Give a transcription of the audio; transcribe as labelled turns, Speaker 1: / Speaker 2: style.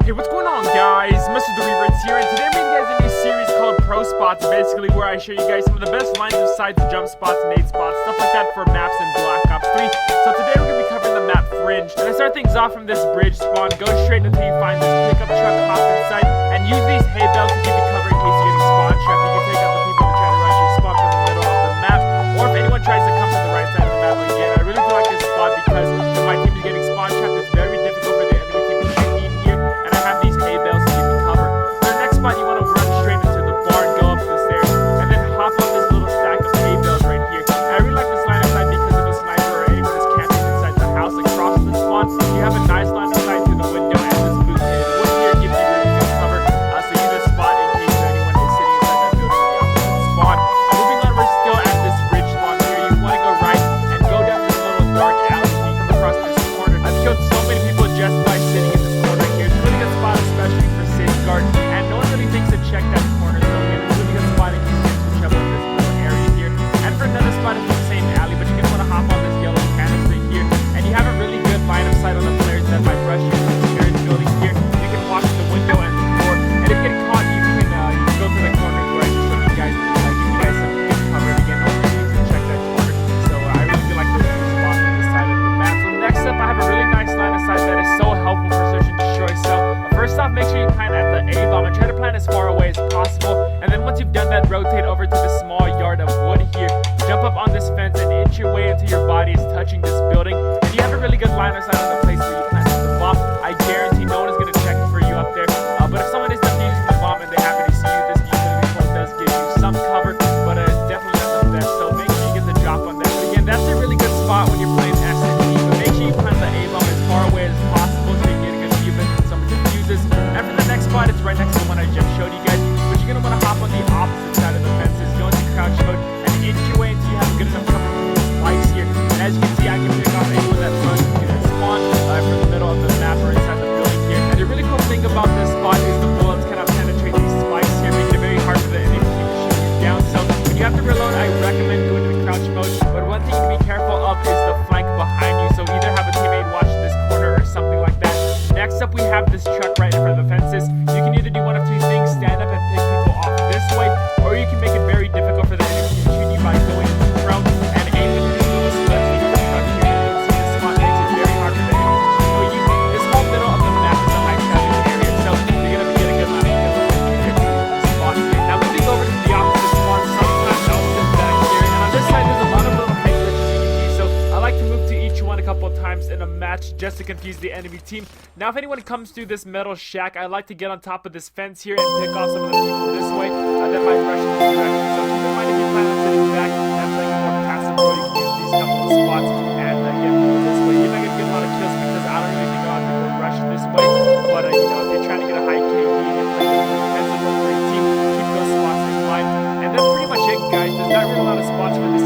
Speaker 1: Hey, what's going on, guys? Mr. Deliverance here, and today I'm bringing you guys a new series called Pro Spots, basically where I show you guys some of the best lines of sights, jump spots, nade spots, stuff like that for maps in Black Ops 3. So today we're going to be covering the map Fringe. And I start things off from this bridge spawn, go straight until you find this pickup truck, hop inside, and use these hay bales to keep you covered in case you're getting spawn trapped. You can take out the people that try to rush your spawn from the middle of the map, or if anyone tries to come from the right side of the map again. I really do like this spot because if my team is getting spawn trapped, it's very difficult for the enemy team to shoot me in here, and I have these hay bales to keep me covered. For the next spot, you want to run straight into the barn, go up the stairs, and then hop on this little stack of hay bales right here. And I really like this line of sight because if a sniper or anyone is camping inside the house across the spawn, you have a nice line of sight through the window, and this wood here gives you really good cover. So use this spot in case anyone is sitting inside that building in the opposite spawn. Moving on, we're still at this bridge spawn here. You want to go right and go down this little dark alley so you come across this corner. I've killed so many people just by sitting in this corner here. It's a really good spot, especially for safeguard, and no one really thinks to check that corner, so again, it's a really good spot in case you get into trouble in this little area here. And for another spot, it's the same alley, but you're going to want to hop on this yellow canister here, and you have a really good line of sight on the players that might rush you to the carriage building here. You can watch the window and the door, and if you get caught, you can go to the corner where I just showed you guys, give you guys some good cover, and again, no one really needs to check that corner. So I really do like this spot on this side of the map. So next up, I have a really nice line of sight that is so helpful for search and destroy. So first off, make sure you plant at the A-bomb and try to plant as far away as possible. And then once you've done that, rotate over to the small yard of wood here. Jump up on this fence and inch your way until your body is touching this building. And you have a really good line of sight on the place where you planted the bomb. I guarantee no one is going to check for you up there. But if someone is defusing the bomb and they happen to see you, this utility pole does give you some cover, but it's definitely not the best. So make sure you get the drop on that. But again, that's a really good spot when you're playing SMG. But make sure you plant the A-bomb as far away as possible so you get a good view of it when someone defuses. And for the next spot, it's right next to the one I just showed you guys. But you're going to want to hop on the opposite side of the fences, go into crouch mode, and inch your way until you have good enough cover from these spikes here. And as you can see, I can pick off anyone that runs into the spawn from the middle of the map or inside the building here. And the really cool thing about this spot is the bullets kind of penetrate these spikes here, making it very hard for the enemy team to shoot you down. So when you have to reload, I recommend going to the crouch mode. But one thing to be careful of is the flank behind you. So either have a teammate watch this corner or something like that. Next up, we have this truck right in front of the fences. You can either do one of two things: stand up and pick people off this way, or you can make it very difficult for the enemy to shoot you by going prone and aiming these little slits in the truck here. You can see this spot makes it very hard for the enemy to kill you. This whole middle of the map is a high traffic area, so you're going to be getting a good amount of kills here in this spot here. Now moving over to the opposite spawn, sometimes Elton's back here, and on this side there's a lot of little height glitches you can see, so I like to move to each one a couple of times in a match just to confuse the enemy team. Now if anyone comes through this metal shack, I like to get on top of this fence here and pick off some of the people this way that might rush in this direction. So keep in mind, if you plan on sitting back and playing a more passive role, you can use these couple of spots and get people this way. You're not going to get a lot of kills because I don't really think a lot of people rush this way. But if you're trying to get a high KD and you're playing a defensive role for your team, keep those spots in mind. And that's pretty much it, guys. There's not really a lot of spots for this